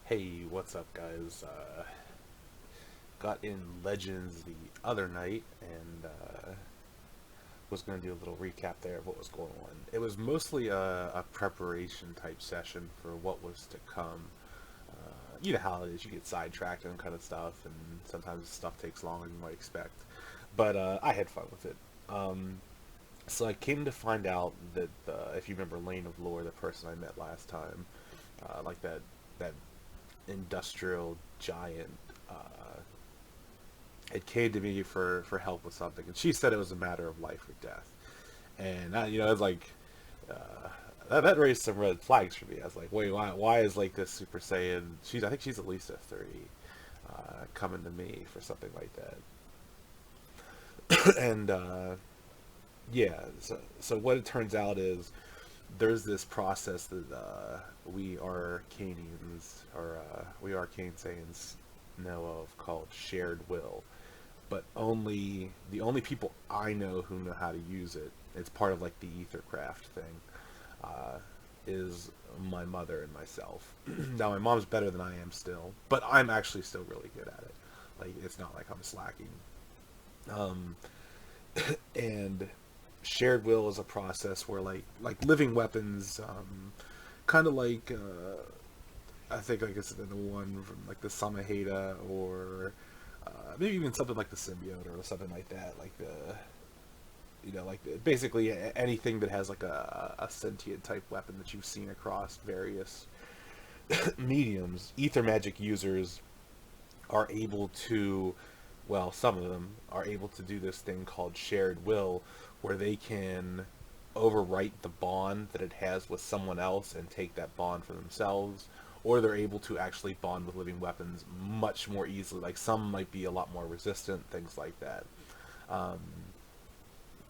Hey, what's up, guys? Got in Legends the other night and was going to do a little recap there of what was going on. It was mostly a preparation type session for what was to come. You know how it is, you get sidetracked and kind of stuff, and sometimes stuff takes longer than you might expect. But I had fun with it. So I came to find out that, if you remember Lane of Lore, the person I met last time, like that industrial giant, it came to me for help with something, and she said it was a matter of life or death. And it's like uh, that raised some red flags for me. I was like, wait, why is like this Super Saiyan? I think she's at least a 30, coming to me for something like that. And yeah, so what it turns out is there's this process that we Arcanians, or we Arcane Saiyans, know of, called shared will, but only the only people I know who know how to use it. It's part of like the Ethercraft thing. Uh, is my mother and myself. Now my mom's better than I am still, but I'm actually still really good at it. Like it's not like I'm slacking. Um, and shared will is a process where like living weapons, kind of like I think like it's the one from like the Samaheda, or maybe even something like the symbiote or something like that. Like basically anything that has like a sentient type weapon that you've seen across various mediums. Ether magic users are able to, well, some of them are able to do this thing called shared will, where they can overwrite the bond that it has with someone else and take that bond for themselves, or they're able to actually bond with living weapons much more easily. Like some might be a lot more resistant, things like that. Um,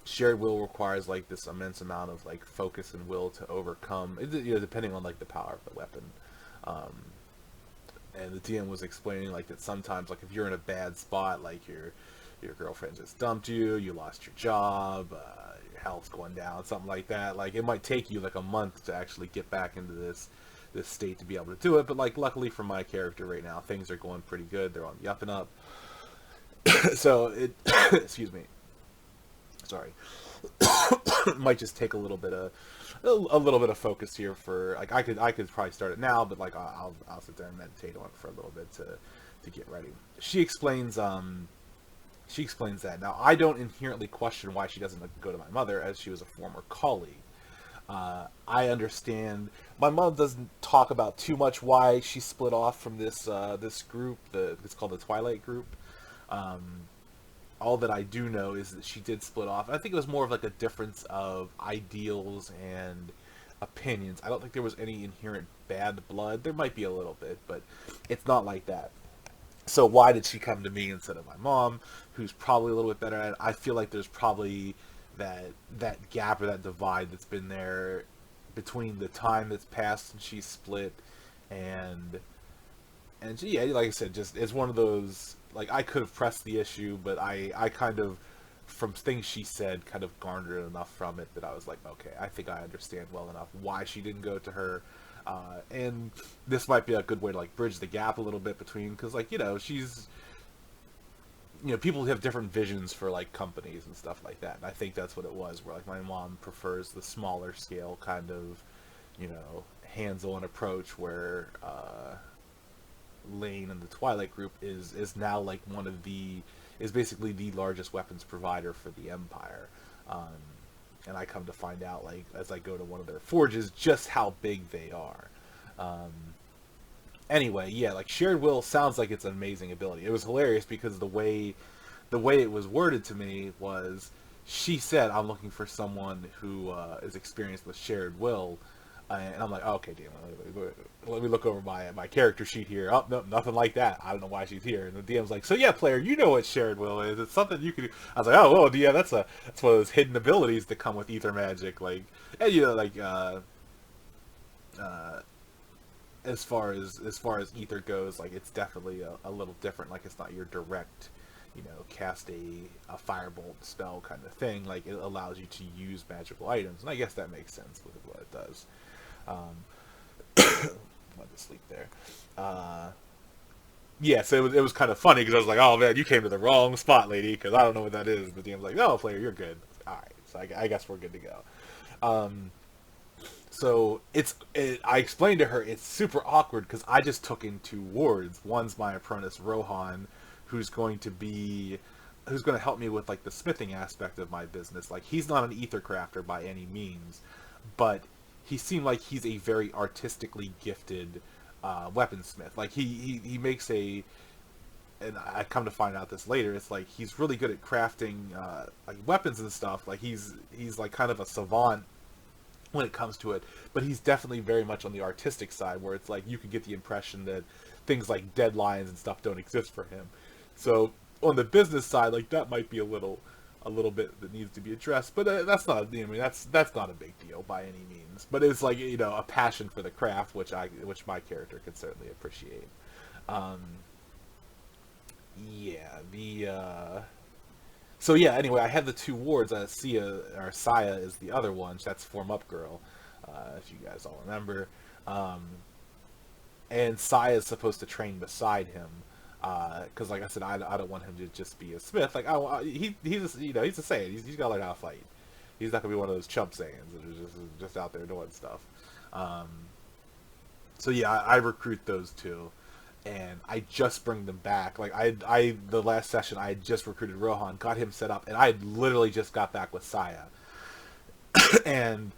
Shared will requires like this immense amount of like focus and will to overcome, depending on like the power of the weapon. Um, and the DM was explaining like that sometimes, like if you're in a bad spot, like your girlfriend just dumped you, you lost your job, your health's going down, something like that. Like it might take you like a month to actually get back into this state to be able to do it. But like luckily for my character right now, things are going pretty good. They're on the up and up. So it, excuse me, sorry, might just take a little bit of focus here for like I could probably start it now, but like I'll sit there and meditate on it for a little bit to get ready. She explains that. Now I don't inherently question why she doesn't like, go to my mother, as she was a former colleague. I understand. My mom doesn't talk about too much why she split off from this group. It's called the Twilight Group. Um, all that I do know is that she did split off. I think it was more of like a difference of ideals and opinions. I don't think there was any inherent bad blood. There might be a little bit, but it's not like that. So why did she come to me instead of my mom, who's probably a little bit better at it? I feel like there's probably that gap or that divide that's been there between the time that's passed since she split, and yeah, like I said, just it's one of those, like I could have pressed the issue, but I kind of, from things she said, kind of garnered enough from it that I was like, okay, I think I understand well enough why she didn't go to her. And this might be a good way to like bridge the gap a little bit between, because like she's, people have different visions for like companies and stuff like that, and I think that's what it was, where like my mom prefers the smaller scale kind of, hands-on approach, where Lane and the Twilight Group is now like one of the is basically the largest weapons provider for the Empire. Um, and I come to find out, like as I go to one of their forges, just how big they are. Um, anyway, yeah, like shared will sounds like it's an amazing ability. It was hilarious because the way it was worded to me was, she said, I'm looking for someone who is experienced with shared will. And I'm like, oh, okay, damn, let me look over my character sheet here. Oh, no, nothing like that. I don't know why she's here. And the DM's like, so yeah, player, you know what shared will is. It's something you can do. I was like, oh, well, yeah, that's one of those hidden abilities that come with ether magic. Like, and like, uh, as far as ether goes, like it's definitely a little different. Like it's not your direct, cast a firebolt spell kind of thing. Like it allows you to use magical items, and I guess that makes sense with what it does. Um, to sleep there. Uh, yeah, so it was kind of funny because I was like, oh man, you came to the wrong spot, lady, because I don't know what that is. But the DM's like, no, player, you're good. All right, so I guess we're good to go. Um, so I explained to her it's super awkward because I just took in two wards. One's my apprentice Rohan, who's going to be who's going to help me with like the smithing aspect of my business. Like he's not an ether crafter by any means, but he seemed like he's a very artistically gifted weaponsmith. Like he makes a and I come to find out this later. It's like he's really good at crafting like weapons and stuff. Like he's like kind of a savant when it comes to it, but he's definitely very much on the artistic side, where it's like you could get the impression that things like deadlines and stuff don't exist for him. So on the business side, like that might be a little bit that needs to be addressed, but that's not. I mean, that's not a big deal by any means. But it's like a passion for the craft, which my character could certainly appreciate. Um, yeah, so yeah, anyway, I had the two wards. Sia or Saya is the other one. That's Form Up Girl, if you guys all remember. Um, and Saya is supposed to train beside him, because like I said, I don't want him to just be a smith. Like he's a Saiyan. He's got to learn how to fight. He's not gonna be one of those chump Saiyans that are just out there doing stuff. Um, so yeah, I recruit those two, and I just bring them back. Like I the last session I had just recruited Rohan, got him set up, and I had literally just got back with Saya, and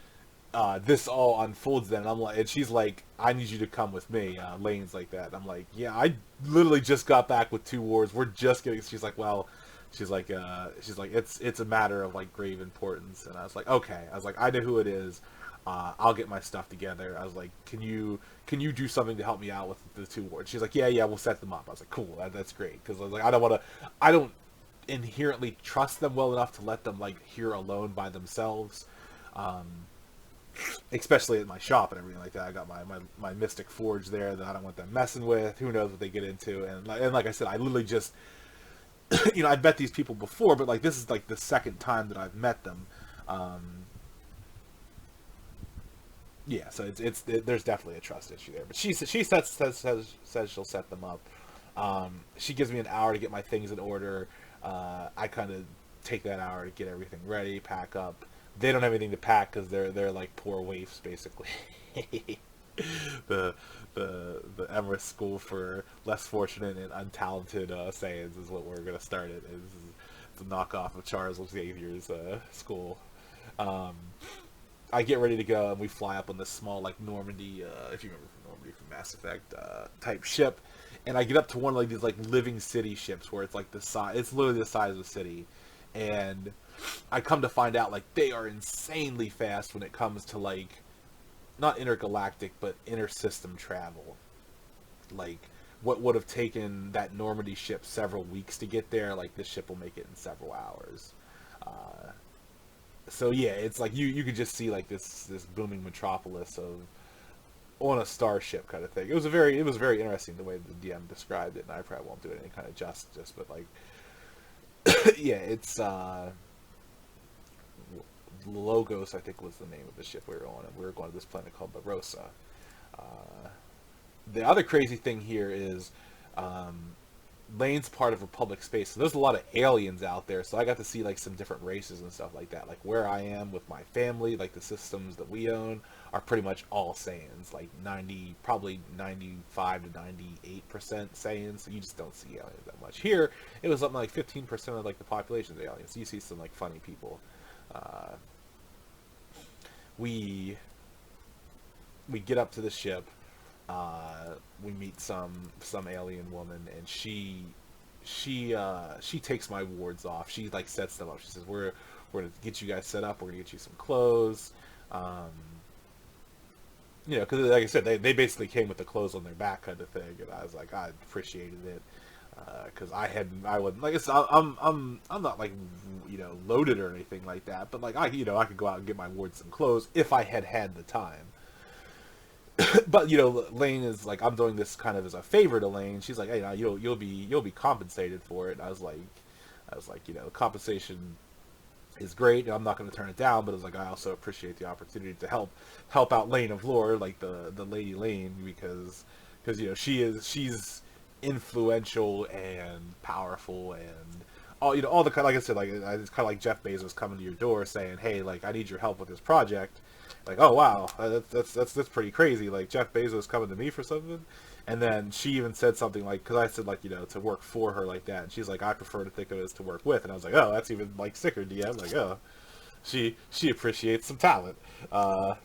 this all unfolds. Then I'm like, and she's like, I need you to come with me. Lane's like that. I'm like, yeah, I literally just got back with two wars. We're just getting. She's like, well. She's like, it's a matter of like grave importance, and I was like, okay. I was like, I know who it is. I'll get my stuff together. I was like, can you do something to help me out with the two wards? She's like, yeah, we'll set them up. I was like, cool, that's great, because I was like, I don't inherently trust them well enough to let them like here alone by themselves, um, especially at my shop and everything like that. I got my Mystic Forge there that I don't want them messing with. Who knows what they get into? And like I said, I literally just I've met these people before, but like this is like the second time that I've met them. Um, yeah, so there's definitely a trust issue there. But says she'll set them up. She gives me an hour to get my things in order. I kind of take that hour to get everything ready, pack up. They don't have anything to pack because they're like poor waifs basically. the Emirates School for less fortunate and untalented Saiyans is what we're gonna start it. It's a knockoff of Charles Xavier's school. Um, I get ready to go, and we fly up on this small, like Normandy, if you remember from Normandy from Mass Effect type ship, and I get up to one of like these like living city ships where it's like the size, it's literally the size of a city, and I come to find out like they are insanely fast when it comes to like not intergalactic but intersystem travel. Like what would have taken that Normandy ship several weeks to get there, like this ship will make it in several hours. Uh, so yeah, it's like you could just see like this booming metropolis of on a starship kind of thing. It was very interesting the way the DM described it, and I probably won't do it any kind of justice, but like yeah, it's Logos I think was the name of the ship we were on, and we were going to this planet called La Rosa. Uh, the other crazy thing here is um, Lane's part of Republic space, so there's a lot of aliens out there. So I got to see like some different races and stuff like that. Like where I am with my family, like the systems that we own are pretty much all Saiyans, like 90, probably 95 to 98% Saiyans. So you just don't see aliens that much. Here, it was something like 15% of like the population of aliens. So you see some like funny people. Uh, we get up to the ship. We meet some alien woman, and she takes my wards off. She like sets them up. She says, we're gonna get you guys set up. We're gonna get you some clothes. Because like I said, they basically came with the clothes on their back kind of thing, and I was like, I appreciated it. Because I wouldn't like I'm not like loaded or anything like that, but like I could go out and get my wards some clothes if I had the time. But Lane is like, I'm doing this kind of as a favor to Lane. She's like, hey, you'll be compensated for it. And I was like, compensation is great, and I'm not going to turn it down. But it's like I also appreciate the opportunity to help out Lane of Lore, like the Lady Lane, because she's influential and powerful and all the kind, like I said, like it's kind of like Jeff Bezos coming to your door saying, hey, like I need your help with this project. Like, oh wow, that's pretty crazy. Like Jeff Bezos coming to me for something. And then she even said something like, because I said like to work for her like that, and she's like, I prefer to think of it as to work with, and I was like, oh, that's even like sicker, DM. Like, oh, she appreciates some talent. So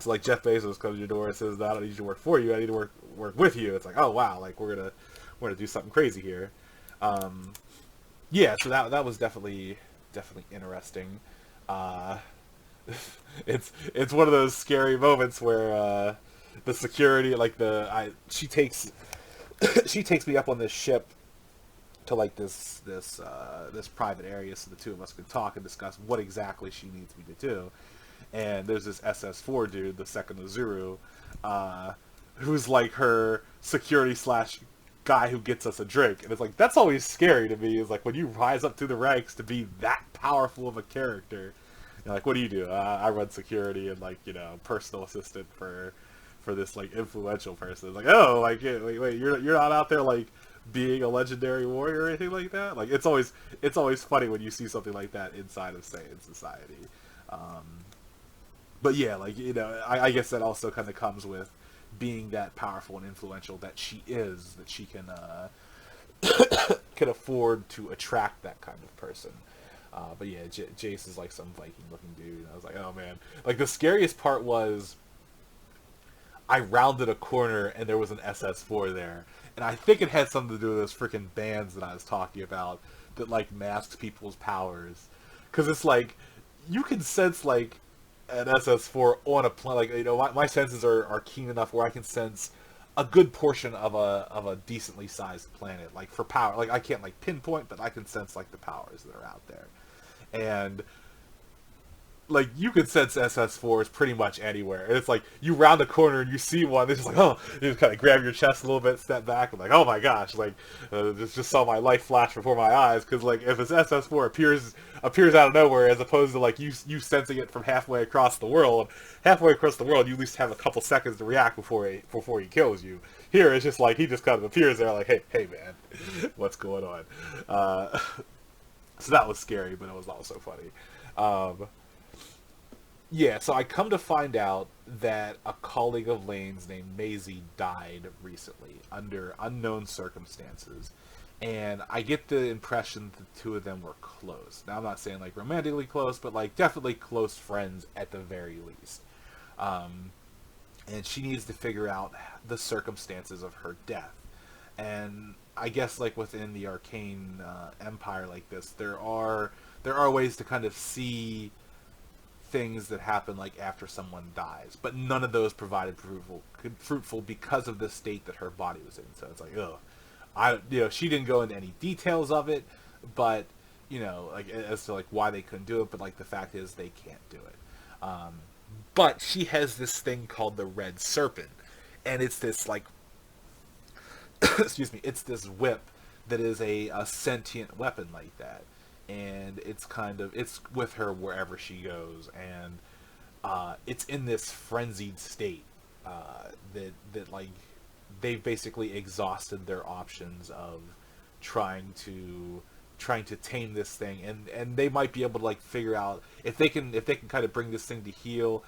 like Jeff Bezos comes to your door and says, no, I don't need you to work for you, I need to work with you. It's like, oh wow, like we're gonna do something crazy here. Um, yeah, so that was definitely interesting. Uh, it's one of those scary moments where the security, like she takes she takes me up on this ship to like this private area so the two of us can talk and discuss what exactly she needs me to do. And there's this SS4 dude, the second Azuru, who's like her security slash guy who gets us a drink. And it's like, that's always scary to me, is like when you rise up through the ranks to be that powerful of a character. You're like, what do you do? I run security and like personal assistant for this like influential person. It's like, oh, like wait, you're not out there like being a legendary warrior or anything like that. Like it's always funny when you see something like that inside of Saiyan society. But yeah, like I guess that also kind of comes with being that powerful and influential that she is, that she can can afford to attract that kind of person. But yeah, Jace is like some Viking looking dude. And I was like, oh man. Like the scariest part was I rounded a corner and there was an SS4 there. And I think it had something to do with those freaking bands that I was talking about that like masks people's powers. Because it's like, you can sense like an SS4 on a planet. Like, my senses are keen enough where I can sense a good portion of a decently sized planet. Like for power, like I can't like pinpoint, but I can sense like the powers that are out there. And like you could sense SS4s pretty much anywhere. And it's like you round a corner and you see one. It's just like, oh, you just kind of grab your chest a little bit, step back, and like, oh my gosh, like just saw my life flash before my eyes. Because like if it's SS4 appears out of nowhere, as opposed to like you sensing it from halfway across the world, you at least have a couple seconds to react before he kills you. Here it's just like he just kind of appears there, like, hey man, what's going on? So that was scary, but it was also funny. Yeah, so I come to find out that a colleague of Lane's named Maisie died recently under unknown circumstances. And I get the impression that the two of them were close. Now, I'm not saying like romantically close, but like definitely close friends at the very least. And she needs to figure out the circumstances of her death. And I guess like within the arcane empire like this, there are ways to kind of see things that happen like after someone dies, but none of those provided fruitful because of the state that her body was in. So it's like, she didn't go into any details of it, but like as to like why they couldn't do it, but like the fact is they can't do it. But she has this thing called the Red Serpent, and it's this like excuse me, it's this whip that is a sentient weapon like that. And it's with her wherever she goes, and it's in this frenzied state that like they've basically exhausted their options of trying to tame this thing, and they might be able to like figure out if they can kind of bring this thing to heel.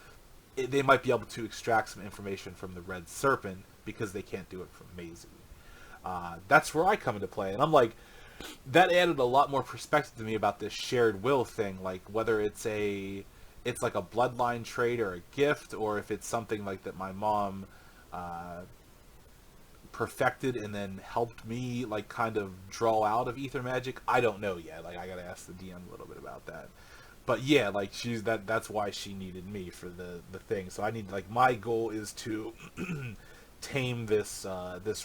They might be able to extract some information from the Red Serpent because they can't do it from Maisie. That's where I come into play, and I'm like, that added a lot more perspective to me about this shared will thing, like whether it's like a bloodline trait or a gift, or if it's something like that my mom perfected and then helped me like kind of draw out of ether magic. I don't know yet. Like I gotta ask the DM a little bit about that. But yeah, like that's why she needed me for the thing. So I need, like, my goal is to tame this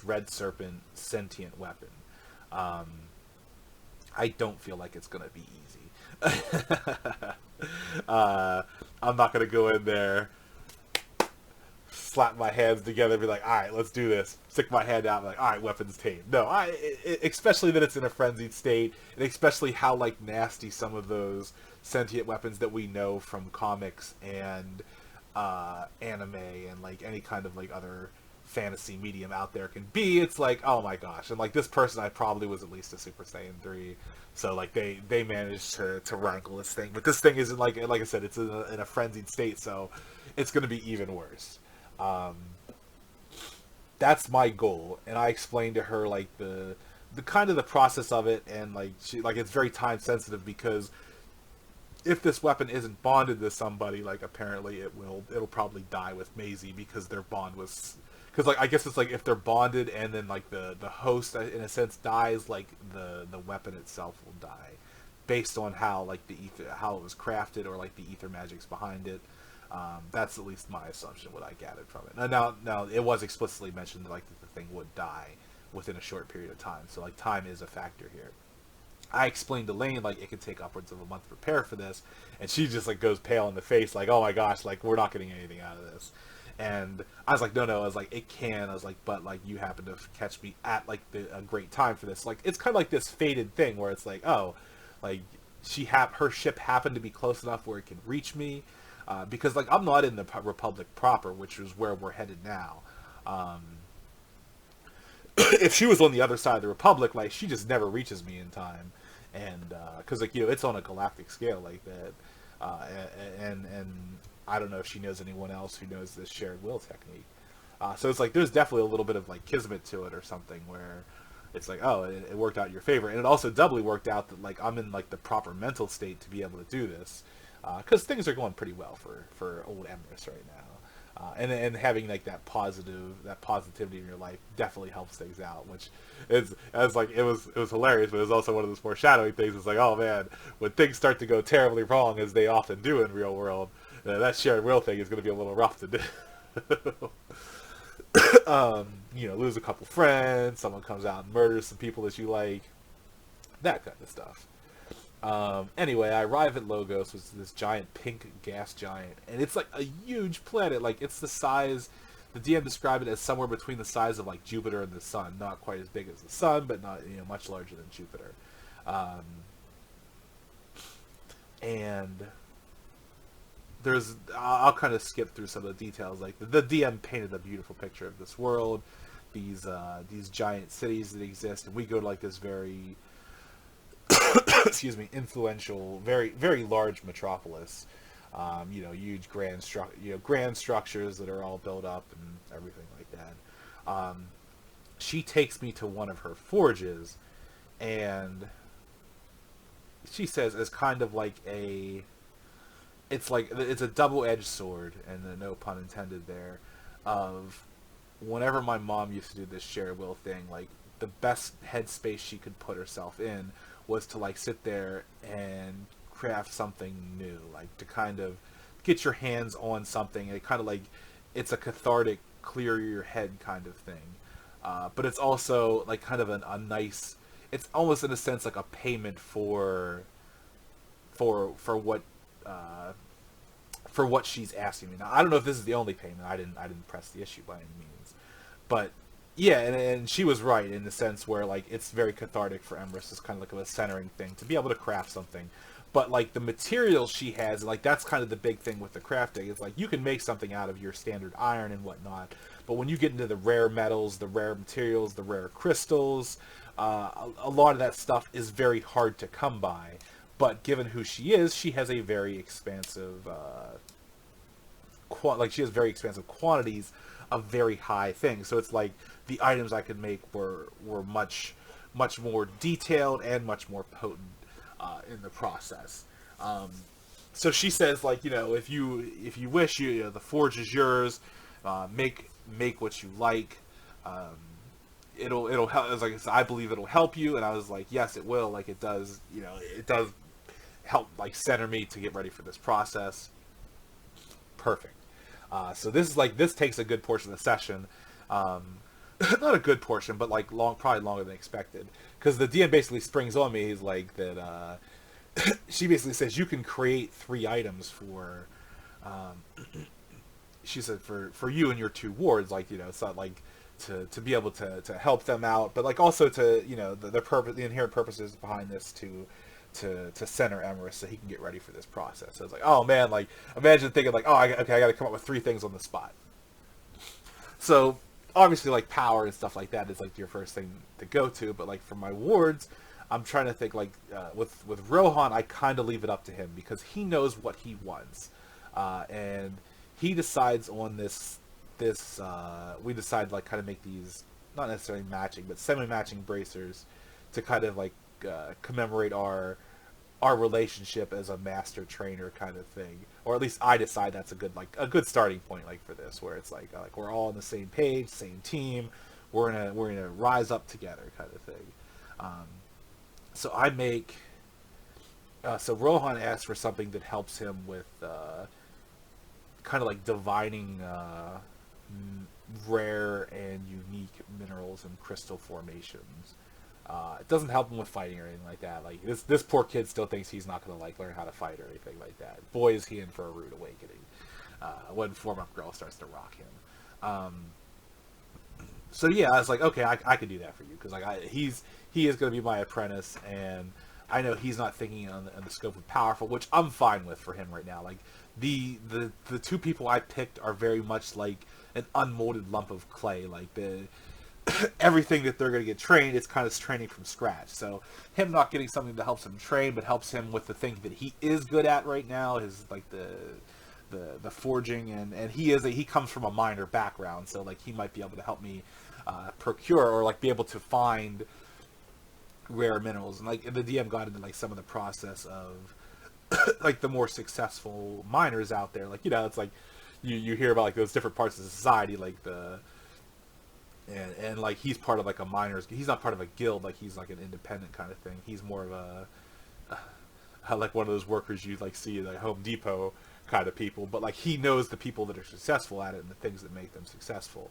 Red Serpent sentient weapon. I don't feel like it's gonna be easy. I'm not gonna go in there, slap my hands together, and be like, all right, let's do this. Stick my hand out, and be like, all right, weapons tamed. No, especially that it's in a frenzied state, and especially how like nasty some of those sentient weapons that we know from comics and anime and like any kind of like other fantasy medium out there can be. It's like, oh my gosh, and like this person I probably was at least a Super Saiyan 3, so like they managed to wrangle this thing, but this thing isn't like I said, it's in a frenzied state, so it's going to be even worse. um, that's my goal, and I explained to her like the kind of the process of it, and like she like it's very time sensitive because if this weapon isn't bonded to somebody, like apparently it'll probably die with Maisie because their bond was, because like I guess it's like if they're bonded and then like the host in a sense dies, like the weapon itself will die based on how like the ether, how it was crafted, or like the ether magics behind it. That's at least my assumption, what I gathered from it. Now it was explicitly mentioned like that the thing would die within a short period of time, so like time is a factor here. I explained to Lane like it could take upwards of a month to prepare for this, and she just like goes pale in the face, like, oh my gosh, like we're not getting anything out of this. And I was like, no, I was like, it can. I was like, but like you happen to catch me at like a great time for this. Like it's kind of like this fated thing where it's like, oh, like her ship happened to be close enough where it can reach me, because like I'm not in the Republic proper, which is where we're headed now. Um, if she was on the other side of the Republic, like she just never reaches me in time, and because like it's on a galactic scale like that, and I don't know if she knows anyone else who knows this shared will technique. So it's like there's definitely a little bit of like kismet to it or something where it's like, oh, it worked out in your favor, and it also doubly worked out that like I'm in like the proper mental state to be able to do this, because things are going pretty well for old Emrys right now. And having like that positivity in your life definitely helps things out, which is as like it was hilarious, but it was also one of those foreshadowing things. It's like, oh man, when things start to go terribly wrong, as they often do in real world, that shared will thing is going to be a little rough to do. Lose a couple friends, someone comes out and murders some people that you like, that kind of stuff. Anyway, I arrive at Logos, which is this giant pink gas giant, and it's like a huge planet. Like it's the size, the DM described it as somewhere between the size of like Jupiter and the Sun. Not quite as big as the Sun, but not much larger than Jupiter. Um, and I'll kind of skip through some of the details. Like the DM painted a beautiful picture of this world, these giant cities that exist, and we go to like this very excuse me, influential, very very large metropolis. Huge grand structures that are all built up and everything like that. She takes me to one of her forges, and she says it's kind of like it's a double-edged sword, and no pun intended there, of whenever my mom used to do this share will thing, like the best headspace she could put herself in was to like sit there and craft something new, like to kind of get your hands on something. It kind of like it's a cathartic, clear your head kind of thing, but it's also like kind of a nice. It's almost in a sense like a payment what for what she's asking me. Now I don't know if this is the only payment. I didn't press the issue by any means, but yeah, and she was right in the sense where like it's very cathartic for Emrys. It's kind of like a centering thing to be able to craft something. But like the materials she has, like that's kind of the big thing with the crafting. It's like you can make something out of your standard iron and whatnot, but when you get into the rare metals, the rare materials, the rare crystals, a lot of that stuff is very hard to come by. But given who she is, she has a very expansive, she has very expansive quantities of very high things. So it's like the items I could make were much more detailed and much more potent in the process. So she says, like, if you wish, the forge is yours. Make what you like. It'll help. As like I believe it'll help you, and I was like, yes, it will. Like it does. It does help like center me to get ready for this process. Perfect. So this takes a good portion of the session. Not a good portion, but like probably longer than expected. Because the DM basically springs on me. He's like that. She basically says you can create 3 items for. She said for you and your 2 wards, like it's not like to be able to help them out, but like also to the purpose, the inherent purposes behind this to center Emerus so he can get ready for this process. So it's like, oh man, like imagine thinking like, oh, okay, I got to come up with 3 things on the spot. So obviously, like power and stuff like that is like your first thing to go to. But like for my wards, I'm trying to think like with Rohan, I kind of leave it up to him because he knows what he wants, and he decides on this. We decide like kind of make these not necessarily matching, but semi-matching bracers to kind of like commemorate our relationship as a master trainer kind of thing, or at least I decide that's a good starting point like for this, where it's like we're all on the same page, same team, we're gonna rise up together kind of thing. Um, so I make so Rohan asks for something that helps him with kind of like divining rare and unique minerals and crystal formations. It doesn't help him with fighting or anything like that. Like this poor kid still thinks he's not going to like learn how to fight or anything like that. Boy, is he in for a rude awakening when Form Up Girl starts to rock him. So yeah, I was like, okay, I could do that for you because like he is going to be my apprentice, and I know he's not thinking on the scope of powerful, which I'm fine with for him right now. Like the 2 people I picked are very much like an unmolded lump of clay. Like the everything that they're going to get trained, it's kind of training from scratch. So him not getting something that helps him train, but helps him with the thing that he is good at right now is like the forging, and he comes from a miner background, so like he might be able to help me procure or like be able to find rare minerals. And like the DM got into like some of the process of like the more successful miners out there. Like it's like you hear about like those different parts of society, like the and like he's part of like a miners. He's not part of a guild. Like he's like an independent kind of thing. He's more of a like one of those workers you like see at like Home Depot kind of people. But like he knows the people that are successful at it and the things that make them successful.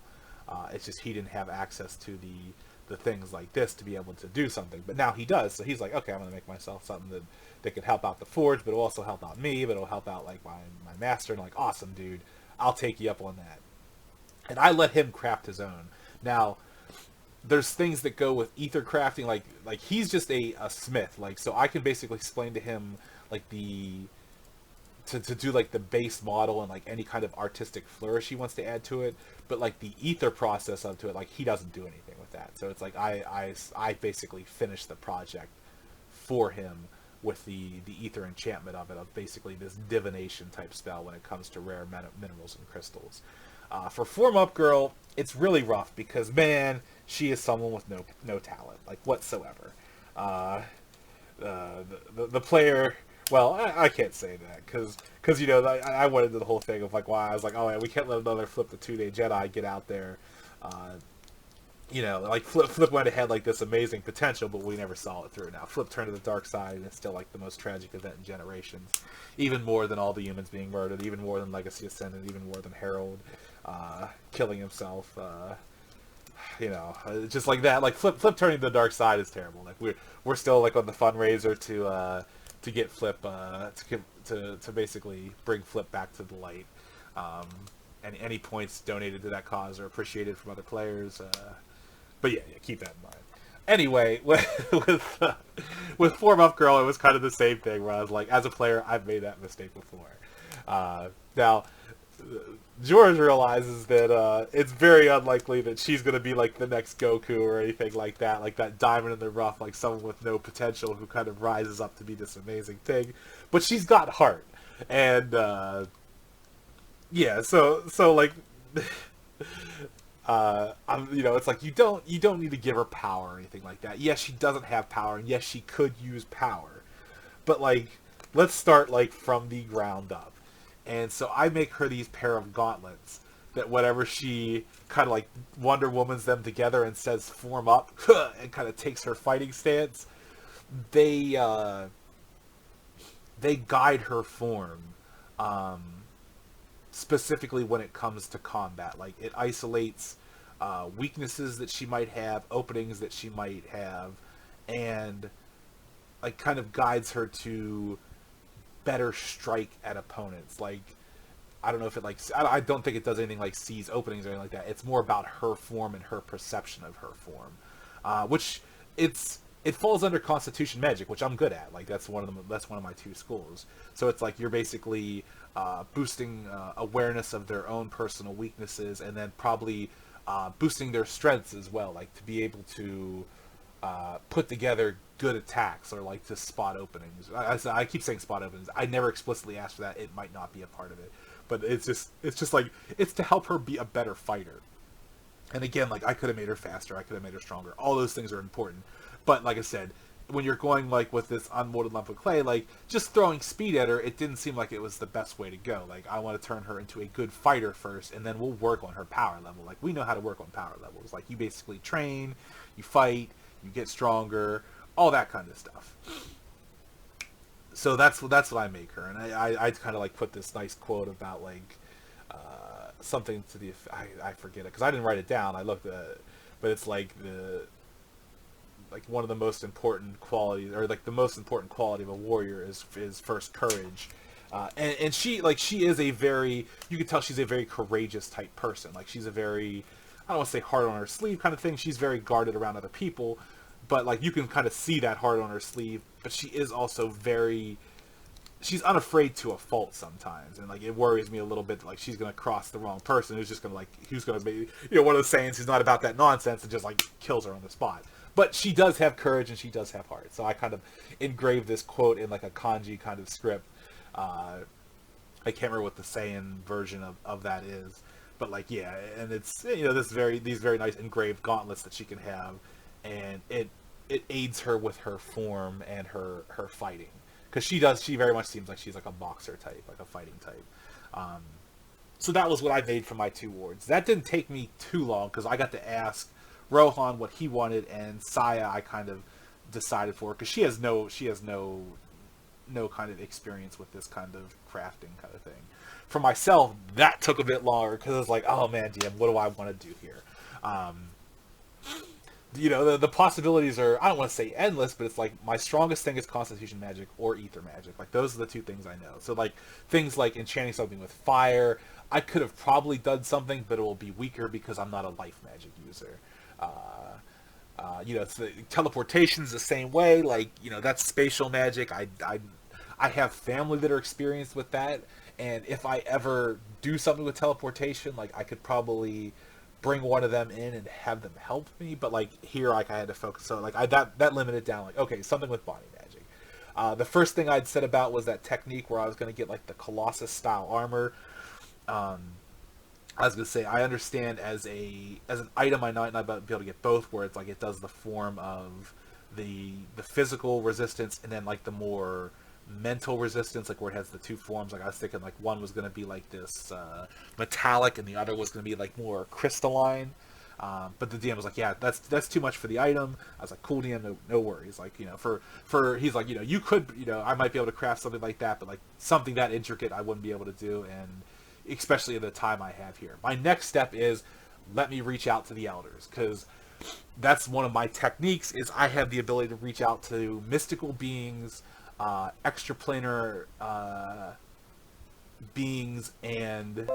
It's just he didn't have access to the things like this to be able to do something. But now he does. So he's like, okay, I'm gonna make myself something that could help out the forge, but it'll also help out me. But it'll help out like my master. And like, awesome, dude, I'll take you up on that. And I let him craft his own. Now, there's things that go with ether crafting, like he's just a smith, like so I can basically explain to him like to do like the base model and like any kind of artistic flourish he wants to add to it, but like the ether process up to it, like he doesn't do anything with that. So it's like I basically finish the project for him with the ether enchantment of it, of basically this divination type spell when it comes to rare minerals and crystals. For Form Up Girl, it's really rough because, man, she is someone with no talent, like, whatsoever. The player, well, I can't say that, because I went into the whole thing of, like, why I was like, oh, yeah, we can't let another Flip the Two-Day Jedi get out there. Like, Flip went ahead like this amazing potential, but we never saw it through. Now, Flip turned to the dark side, and it's still, like, the most tragic event in Generations. Even more than all the humans being murdered, even more than Legacy Ascendant, even more than Harold killing himself, just like that. Like Flip turning to the dark side is terrible. Like we're still like on the fundraiser to get Flip to basically bring Flip back to the light. And any points donated to that cause are appreciated from other players. But yeah, keep that in mind. Anyway, with Form Up Girl, it was kind of the same thing where I was like, as a player, I've made that mistake before. Now, George realizes that it's very unlikely that she's going to be like the next Goku or anything like that diamond in the rough, like someone with no potential who kind of rises up to be this amazing thing. But she's got heart. And, yeah, so like, it's like you don't need to give her power or anything like that. Yes, she doesn't have power, and yes, she could use power. But, like, let's start, like, from the ground up. And so I make her these pair of gauntlets that whenever she kind of like Wonder Woman's them together and says form up and kind of takes her fighting stance, they guide her form specifically when it comes to combat. Like it isolates weaknesses that she might have, openings that she might have, and like kind of guides her to better strike at opponents. Like I don't know if it like I don't think it does anything like sees openings or anything like that. It's more about her form and her perception of her form, which it's it falls under Constitution Magic, which I'm good at. Like that's one of my two schools. So it's like you're basically boosting awareness of their own personal weaknesses, and then probably boosting their strengths as well, like to be able to put together good attacks or like to spot openings. I keep saying spot openings. I never explicitly asked for that. It might not be a part of it, but it's just like it's to help her be a better fighter. And again, like I could have made her faster, I could have made her stronger. All those things are important. But like I said, when you're going like with this unmolded lump of clay, like just throwing speed at her, it didn't seem like it was the best way to go. Like I want to turn her into a good fighter first, and then we'll work on her power level. Like we know how to work on power levels. Like you basically train, you fight, you get stronger, all that kind of stuff. So that's what I make her, and I kind of like put this nice quote about like something to the I forget it because I didn't write it down. I looked at it, but it's like the like one of the most important qualities, or like the most important quality of a warrior is first courage. And she is a very, you can tell she's a very courageous type person. Like she's a very, I don't want to say hard on her sleeve kind of thing. She's very guarded around other people, but like you can kind of see that hard on her sleeve. But she is also very, she's unafraid to a fault sometimes, and like it worries me a little bit. Like she's gonna cross the wrong person who's just gonna like who's gonna be one of those sayings who's not about that nonsense and just like kills her on the spot. But she does have courage and she does have heart. So I kind of engraved this quote in like a kanji kind of script. I can't remember what the Saiyan version of that is, but like yeah, and it's these very nice engraved gauntlets that she can have, and it aids her with her form and her fighting, because she very much seems like she's like a boxer type, like a fighting type. So that was what I made for my two wards. That didn't take me too long because I got to ask Rohan what he wanted, and Saya I kind of decided for, because she has no kind of experience with this kind of crafting kind of thing. For myself, that took a bit longer because I was like, oh man, DM, what do I want to do here? The possibilities are, I don't want to say endless, but it's like my strongest thing is Constitution Magic or Ether Magic. Like those are the two things I know. So like things like enchanting something with fire, I could have probably done something, but it will be weaker because I'm not a life magic user. It's teleportation's the same way. Like that's spatial magic. I have family that are experienced with that, and if I ever do something with teleportation, like I could probably bring one of them in and have them help me. But like here, like I had to focus. So like that limited down. Like okay, something with body magic. The first thing I'd said about was that technique where I was going to get like the Colossus style armor. I was gonna say I understand as an item I might not be able to get both, where it's like it does the form of the physical resistance and then like the more mental resistance, like where it has the two forms. Like I was thinking like one was gonna be like this metallic and the other was gonna be like more crystalline. But the DM was like, yeah, that's too much for the item. I was like, cool, DM, no worries. Like for he's like you could I might be able to craft something like that, but like something that intricate I wouldn't be able to do, and especially in the time I have here. My next step is let me reach out to the elders, because that's one of my techniques. Is I have the ability to reach out to mystical beings, extraplanar beings, and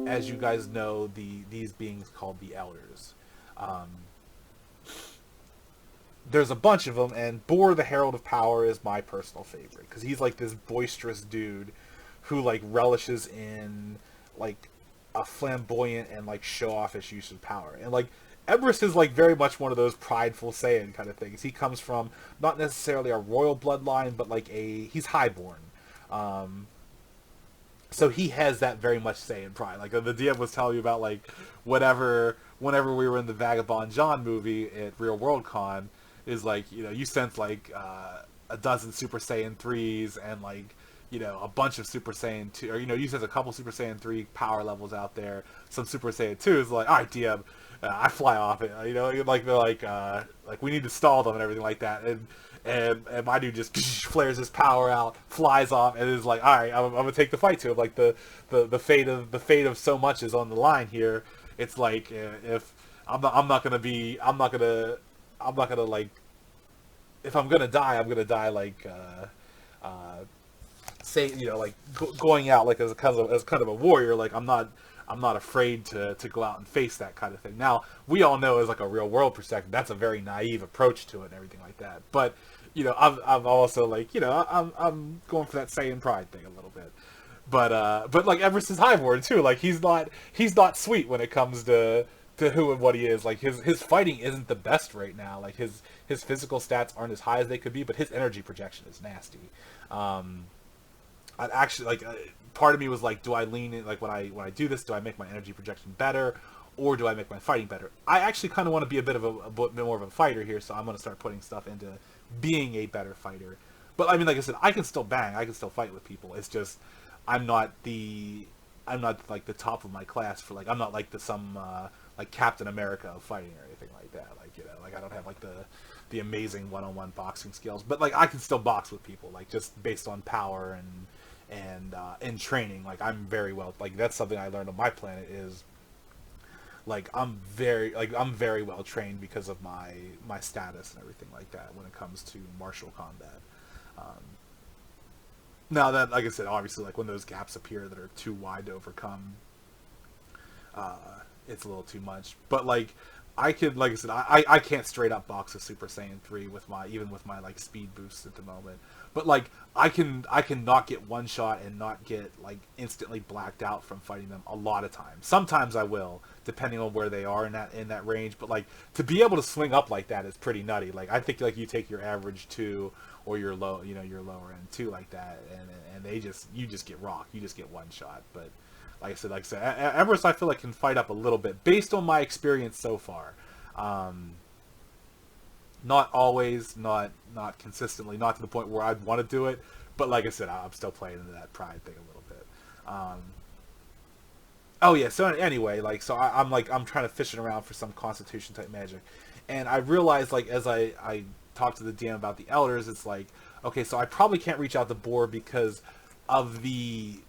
as you guys know, these beings called the elders. There's a bunch of them, and Bor the Herald of Power is my personal favorite because he's like this boisterous dude who like relishes in like a flamboyant and like show offish use of power. And like Everest is like very much one of those prideful Saiyan kind of things. He comes from not necessarily a royal bloodline, but like he's highborn. So he has that very much Saiyan pride. Like the DM was telling you about like whenever we were in the Vagabond John movie at Real World Con, is like you sense like a dozen Super Saiyan 3s and like a bunch of Super Saiyan 2, or you sense a couple Super Saiyan 3 power levels out there. Some Super Saiyan 2s like, all right, DM, I fly off it. Like they're like we need to stall them and everything like that. And my dude just flares his power out, flies off, and is like, all right, I'm gonna take the fight to him. Like the fate of so much is on the line here. It's like if I'm not gonna like, if I'm gonna die like say like going out like as kind of a warrior. Like I'm not I'm not afraid to go out and face that kind of thing. Now, we all know as like a real world perspective, that's a very naive approach to it and everything like that. But, I'm also like, I'm going for that Saiyan pride thing a little bit. But like ever since Highborn too, like he's not sweet when it comes to who and what he is. Like his fighting isn't the best right now. Like his physical stats aren't as high as they could be, but his energy projection is nasty. I actually like part of me was like, do I lean in like when I do this, do I make my energy projection better, or do I make my fighting better? I actually kind of want to be a bit more of a fighter here, so I'm going to start putting stuff into being a better fighter. But I mean, like I said, I can still bang, I can still fight with people. It's just I'm not like the top of my class for like I'm not like some like Captain America of fighting or anything like that. Like like I don't have like the amazing one-on-one boxing skills, but like I can still box with people, like just based on power and in training. Like I'm very well, like that's something I learned on my planet is like I'm very well trained because of my status and everything like that when it comes to martial combat. Um, Now that, like I said, obviously, like when those gaps appear that are too wide to overcome, uh, it's a little too much. But like, I could, like I said, I can't straight up box a Super Saiyan 3 with my like speed boosts at the moment. But like, I can not get one shot and not get like instantly blacked out from fighting them a lot of times. Sometimes I will, depending on where they are in that range. But like, to be able to swing up like that is pretty nutty. Like I think like you take your average 2 or your your lower end 2 like that, and you just get rocked. You just get one shot. But like I said, Everest I feel like can fight up a little bit based on my experience so far. Um, Not always, not consistently, not to the point where I'd want to do it. But like I said, I'm still playing into that pride thing a little bit. Oh yeah. So anyway, like I'm trying to fishing around for some Constitution type magic, and I realized like as I talked to the DM about the elders, it's like okay, so I probably can't reach out the board because of the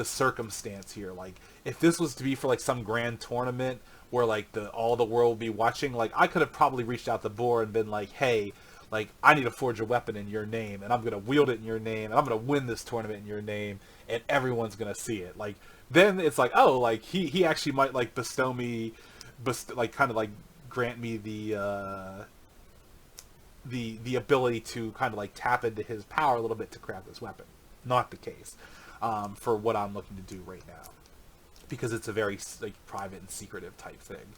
circumstance here. Like if this was to be for like some grand tournament where like all the world would be watching, like I could have probably reached out the board and been like, hey, like I need to forge a weapon in your name and I'm gonna wield it in your name and I'm gonna win this tournament in your name and everyone's gonna see it. Like then it's like, oh, like he actually might like like kind of like grant me the ability to kind of like tap into his power a little bit to craft this weapon. Not the case for what I'm looking to do right now, because it's a very like private and secretive type thing.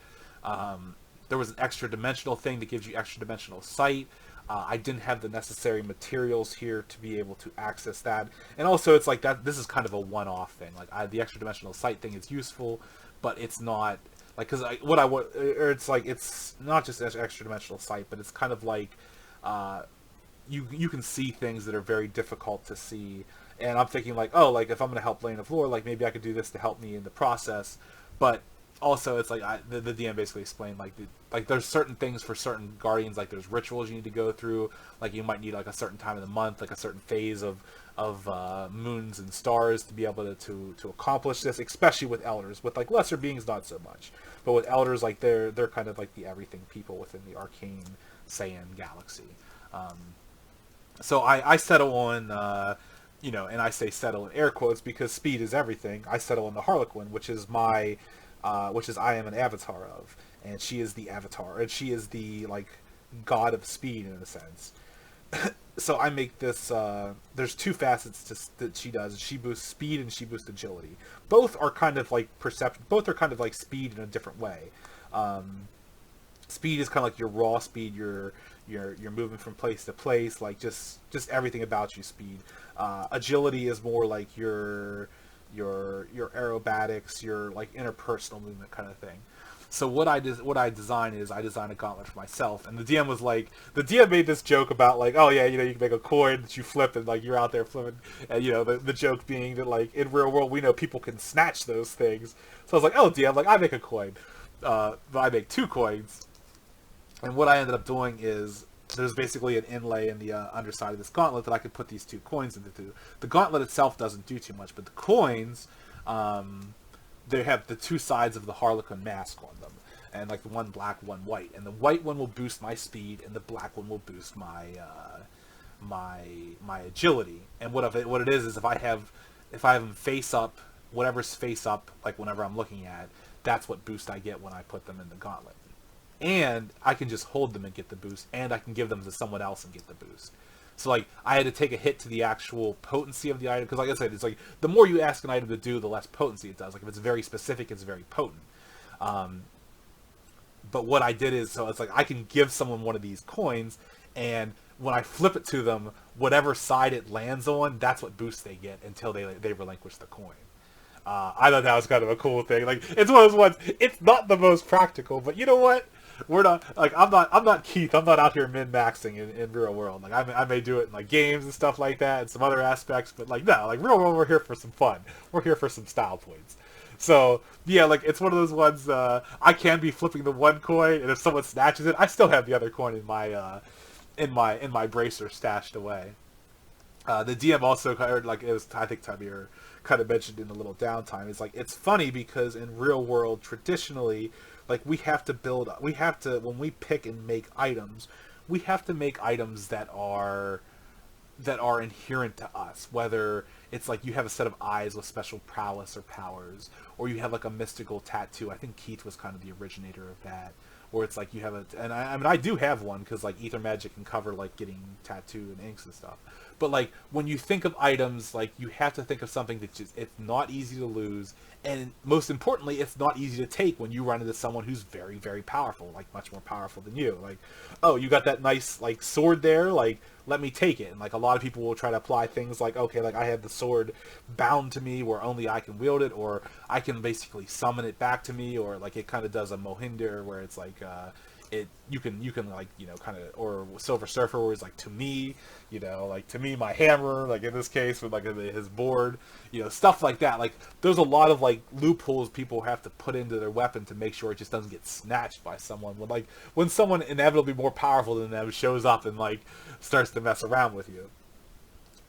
There was an extra dimensional thing that gives you extra dimensional sight. I didn't have the necessary materials here to be able to access that, and also it's like that. This is kind of a one-off thing. Like the extra dimensional sight thing is useful, but it's not like because what I want, or it's like it's not just extra dimensional sight, but it's kind of like you can see things that are very difficult to see. And I'm thinking like, oh, like if I'm gonna help Lane of Lore, like maybe I could do this to help me in the process. But also, it's like the DM basically explained like there's certain things for certain guardians, like there's rituals you need to go through. Like you might need like a certain time of the month, like a certain phase of moons and stars to be able to accomplish this. Especially with elders, with like lesser beings, not so much. But with elders, like they're kind of like the everything people within the arcane Saiyan galaxy. So I settle on, and I say settle in air quotes because speed is everything. I settle on the Harlequin, which is I am an avatar of, and she is the avatar, and she is the like god of speed in a sense. So I make this. There's two facets that she does. She boosts speed and she boosts agility. Both are kind of like perception. Both are kind of like speed in a different way. Speed is kind of like your raw speed. You're moving from place to place, like just everything about you. Speed. Agility is more like your aerobatics, your like interpersonal movement kind of thing. So what I design is I design a gauntlet for myself, and the DM made this joke about like, oh yeah, you can make a coin that you flip and like you're out there flipping, and the joke being that like in real world we know people can snatch those things. So I was like, oh DM, like I make a coin, but I make 2 coins, and what I ended up doing is there's basically an inlay in the underside of this gauntlet that I could put these 2 coins into. The gauntlet itself doesn't do too much, but the coins, they have the 2 sides of the Harlequin mask on them, and like the one black, one white, and the white one will boost my speed, and the black one will boost my my agility. And what it is if I have them face up whatever's face up, like whenever I'm looking at, that's what boost I get when I put them in the gauntlet. And I can just hold them and get the boost, and I can give them to someone else and get the boost. So like I had to take a hit to the actual potency of the item, because like I said, it's like the more you ask an item to do, the less potency it does. Like if it's very specific, it's very potent. But what I did is, so it's like I can give someone one of these coins, and when I flip it to them, whatever side it lands on, that's what boost they get until they relinquish the coin. I thought that was kind of a cool thing. Like it's one of those ones. It's not the most practical, but you know what? We're not like I'm not Keith. I'm not out here min maxing in real world. Like I may do it in like games and stuff like that and some other aspects, but like no, like real world, we're here for some fun. We're here for some style points. So yeah, like it's one of those ones. I can be flipping the one coin, and if someone snatches it, I still have the other coin in my bracer stashed away. The DM also kind of, like, it was, I think Tamir kind of mentioned in a little downtime, is like it's funny because in real world traditionally, like we have to when we pick and make items, we have to make items that are inherent to us, whether it's like you have a set of eyes with special prowess or powers, or you have like a mystical tattoo. I think Keith was kind of the originator of that, or it's like you have and I mean I do have one because like ether magic can cover like getting tattoo and inks and stuff. But like when you think of items, like you have to think of something that just it's not easy to lose, and most importantly, it's not easy to take when you run into someone who's very, very powerful, like much more powerful than you. Like, oh, you got that nice like sword there, like let me take it. And like a lot of people will try to apply things like, okay, like I have the sword bound to me where only I can wield it, or I can basically summon it back to me, or like it kind of does a Mohinder where it's like you can like, you know, kind of, or Silver Surfer where it's like to me, you know, like to me my hammer, like in this case with like his board, you know, stuff like that. Like there's a lot of like loopholes people have to put into their weapon to make sure it just doesn't get snatched by someone when someone inevitably more powerful than them shows up and like starts to mess around with you.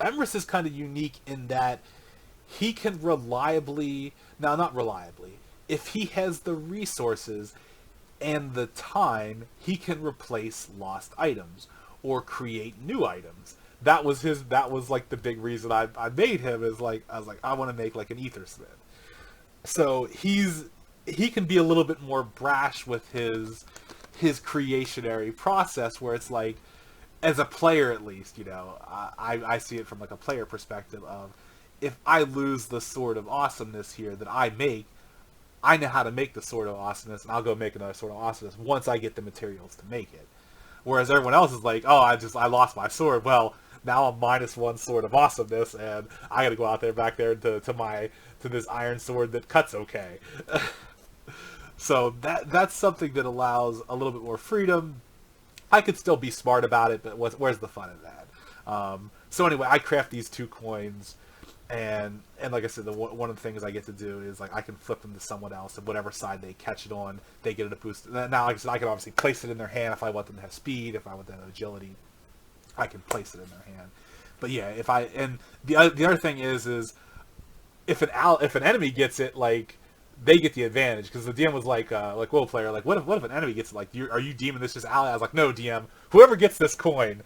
Emrys is kind of unique in that he can reliably, now not reliably, if he has the resources and the time, he can replace lost items or create new items. That was like the big reason I made him, is like I was like I want to make like an ether smith. So he can be a little bit more brash with his creationary process, where it's like, as a player at least, you know, I see it from like a player perspective of, if I lose the Sword of Awesomeness here that I make, I know how to make the Sword of Awesomeness, and I'll go make another Sword of Awesomeness once I get the materials to make it. Whereas everyone else is like, oh, I lost my sword. Well, now I'm -1 Sword of Awesomeness, and I got to go out there back there to this iron sword that cuts okay. So that's something that allows a little bit more freedom. I could still be smart about it, but where's the fun in that? So anyway, I craft these 2 coins. And like I said, one of the things I get to do is like I can flip them to someone else, and whatever side they catch it on, they get it a boost. Now, like I said, I can obviously place it in their hand if I want them to have speed, if I want them to have agility, I can place it in their hand. But yeah, the other thing is if an enemy gets it, like they get the advantage, because the DM was like WoW player, like what if an enemy gets it, like are you deeming this just ally? I was like, no, DM, whoever gets this coin,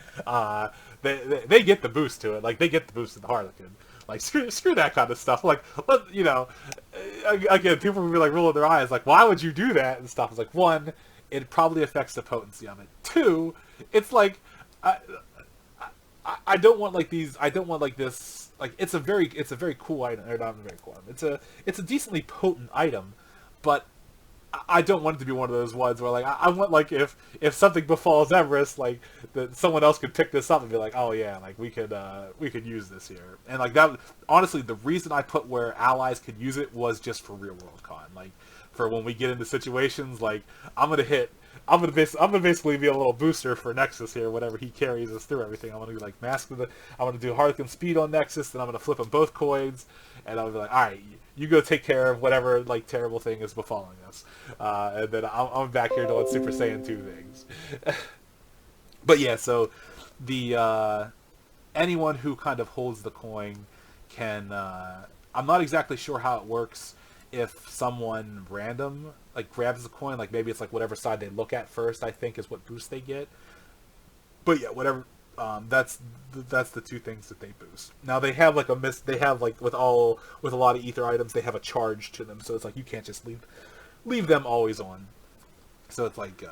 they get the boost to it, like they get the boost to the Harlequin. Like, screw that kind of stuff. Like, you know, again, people will be like rolling their eyes, like, why would you do that and stuff. It's like, 1, it probably affects the potency of it. 2, it's like, I don't want like these. I don't want like this. Like, it's a very cool item. Or not a very cool item. It's a decently potent item, but I don't want it to be one of those ones where like I want, like, if something befalls Everest, like that someone else could pick this up and be like, oh yeah, like we could use this here. And like that, honestly, the reason I put where allies could use it was just for real world con, like for when we get into situations, like I'm gonna basically be a little booster for Nexus here whenever he carries us through everything. I'm gonna be like I'm gonna do Harlequin speed on Nexus, and I'm gonna flip him both coins, and I'll be like, all right, you go take care of whatever like terrible thing is befalling us, and then I'm back here doing Super Saiyan 2 things. But yeah, so the anyone who kind of holds the coin can. I'm not exactly sure how it works if someone random like grabs the coin. Like maybe it's like whatever side they look at first, I think, is what boost they get. But yeah, whatever That's the two things that they boost. Now they have like they have like with a lot of ether items, they have a charge to them, so it's like you can't just leave them always on. So it's like,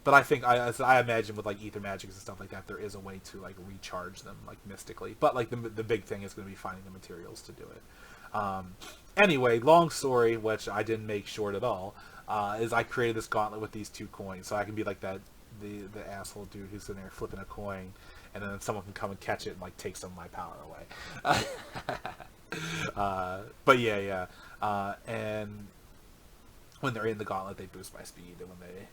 but I think I imagine with like ether magics and stuff like that, there is a way to like recharge them like mystically. But like the big thing is going to be finding the materials to do it. Anyway, long story, which I didn't make short at all, is I created this gauntlet with these 2 coins, so I can be like the asshole dude who's in there flipping a coin, and then someone can come and catch it and like take some of my power away. But yeah. And when they're in the gauntlet, they boost my speed, and when they,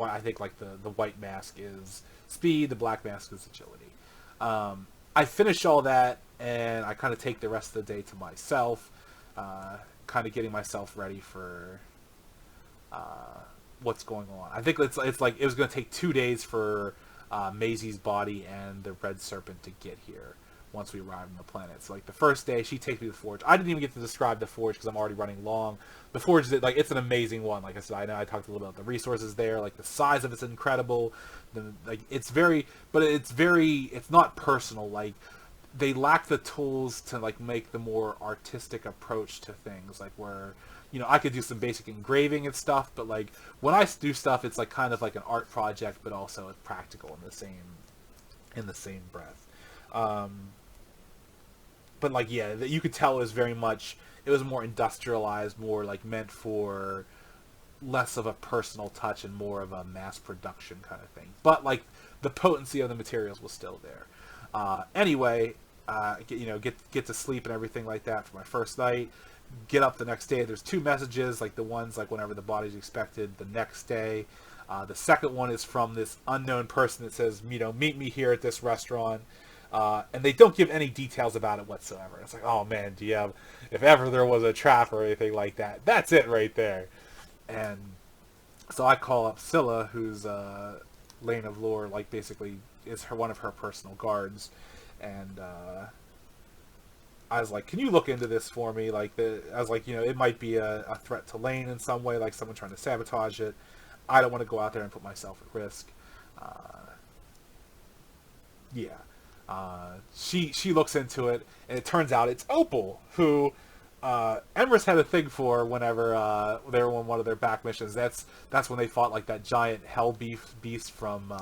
I think like the white mask is speed, the black mask is agility. I finish all that, and I kind of take the rest of the day to myself, kind of getting myself ready for what's going on. I think it's like it was going to take 2 days for Maisie's body and the Red Serpent to get here once we arrive on the planet. So like the first day, she takes me to the Forge. I didn't even get to describe the Forge because I'm already running long. The Forge is like, it's an amazing one. Like I said, I know I talked a little about the resources there. Like the size of it's incredible. It's not personal. Like they lack the tools to like make the more artistic approach to things. Like where, I could do some basic engraving and stuff, but like when I do stuff, it's like kind of like an art project, but also it's practical in the same breath. But like, yeah, you could tell it was more industrialized, more like meant for less of a personal touch and more of a mass production kind of thing. But like the potency of the materials was still there. Anyway, get to sleep and everything like that for my first night. Get up the next day. There's 2 messages, like the ones like whenever the body's expected the next day. The second one is from this unknown person that says, meet me here at this restaurant. And they don't give any details about it whatsoever. It's like, oh man, if ever there was a trap or anything like that, that's it right there. And so I call up Scylla, who's Lane of Lore, like basically is one of her personal guards, and I was like, can you look into this for me? I was like, it might be a threat to Lane in some way, like someone trying to sabotage it. I don't want to go out there and put myself at risk. Yeah. She looks into it, and it turns out it's Opal, who Emrys had a thing for whenever they were on one of their back missions. That's when they fought like that giant hell beast from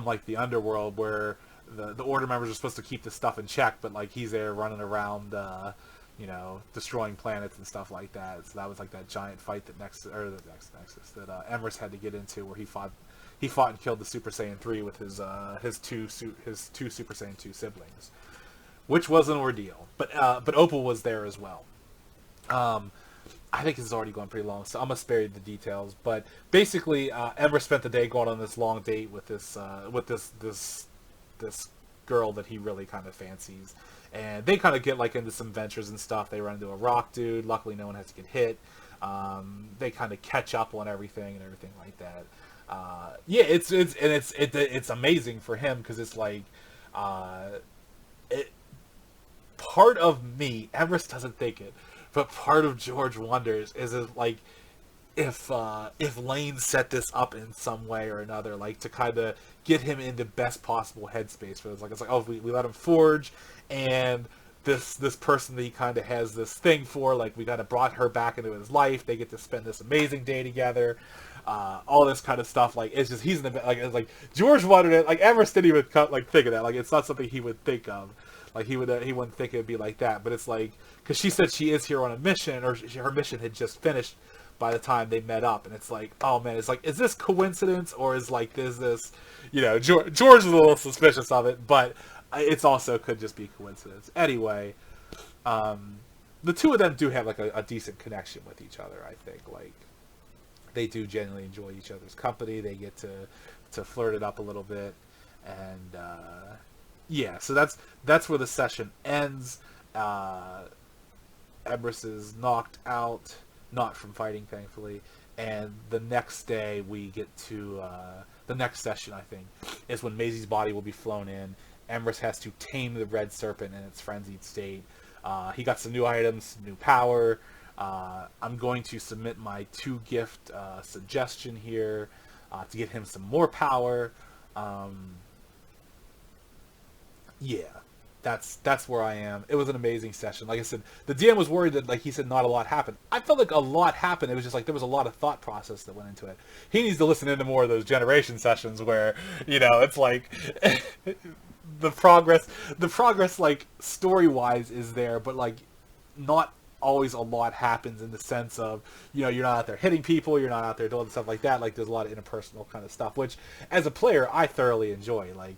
like the underworld, where the Order members are supposed to keep this stuff in check, but like he's there running around, destroying planets and stuff like that. So that was like that giant fight that Nexus that Emrys had to get into, where he fought and killed the Super Saiyan 3 with his two Super Saiyan 2 siblings, which was an ordeal. But Opal was there as well. I think this is already going pretty long, so I'm gonna spare you the details. But basically, Emrys spent the day going on this long date with this girl that he really kind of fancies, and they kind of get like into some ventures and stuff. They run into a rock dude. Luckily, no one has to get hit. They kind of catch up on everything like that. It's amazing for him because it's like part of me, Everest doesn't think it, but part of George wonders is it like if Lane set this up in some way or another, like to kind of get him in the best possible headspace for this. Like it's like, oh, we let him forge, and this person that he kind of has this thing for, like we kind of brought her back into his life. They get to spend this amazing day together. All this kind of stuff, like it's just he's in the like it's like George wanted it. Like Everest didn't even think of that. Like it's not something he would think of. Like he wouldn't think it'd be like that. But it's like because she said she is here on a mission, or her mission had just finished by the time they met up, and it's like, oh man, it's like, is this coincidence or is like this George is a little suspicious of it, but it's also could just be coincidence. Anyway, the two of them do have like a decent connection with each other. I think like. They do genuinely enjoy each other's company. They get to flirt it up a little bit, and yeah. So that's where the session ends. Emrys is knocked out, not from fighting, thankfully. And the next day we get to the next session. I think is when Maisie's body will be flown in. Emrys has to tame the Red Serpent in its frenzied state. He got some new items, some new power. I'm going to submit my 2-gift suggestion here to get him some more power. Um, yeah, that's where I am. It was an amazing session. Like I said, the DM was worried that, like he said, not a lot happened. I felt like a lot happened. It was just like there was a lot of thought process that went into it. He needs to listen into more of those generation sessions where, it's like the progress, like story wise is there, but like not always a lot happens in the sense of, you're not out there hitting people, you're not out there doing stuff like that. Like there's a lot of interpersonal kind of stuff, which as a player I thoroughly enjoy. Like,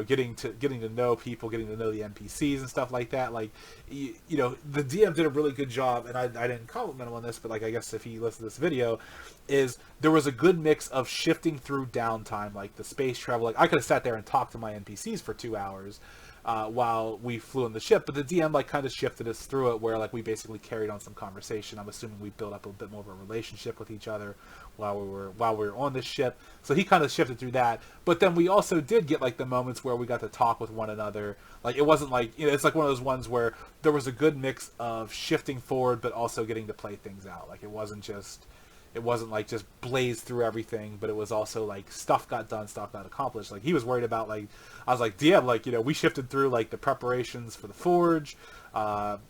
getting to know people, getting to know the NPCs and stuff like that. Like, the DM did a really good job, and I didn't compliment him on this, but like I guess if he listened to this video, is there was a good mix of shifting through downtime, like the space travel. Like I could have sat there and talked to my NPCs for 2 hours, while we flew in the ship, but the DM like kind of shifted us through it, where like we basically carried on some conversation. I'm assuming we built up a bit more of a relationship with each other while we were on this ship. So he kind of shifted through that, but then we also did get like the moments where we got to talk with one another. Like it wasn't like, it's like one of those ones where there was a good mix of shifting forward, but also getting to play things out. Like it wasn't like just blazed through everything, but it was also like stuff got done, stuff got accomplished. Like he was worried about, like, I was like, DM, like, we shifted through like the preparations for the forge.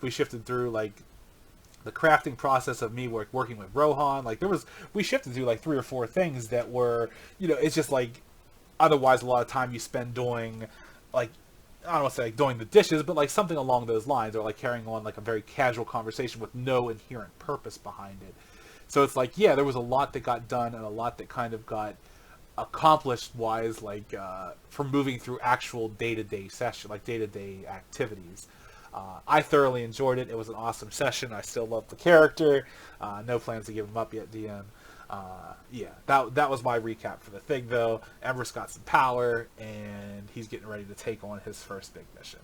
We shifted through like the crafting process of me working with Rohan. Like we shifted through like 3 or 4 things that were, it's just like, otherwise a lot of time you spend doing, like, I don't want to say like doing the dishes, but like something along those lines, or like carrying on like a very casual conversation with no inherent purpose behind it. So it's like, yeah, there was a lot that got done and a lot that kind of got accomplished wise, like from moving through actual day-to-day session, like day-to-day activities. I thoroughly enjoyed it. It was an awesome session. I still love the character. No plans to give him up yet, DM. Yeah, that was my recap for the thing, though. Everest got some power, and he's getting ready to take on his first big mission.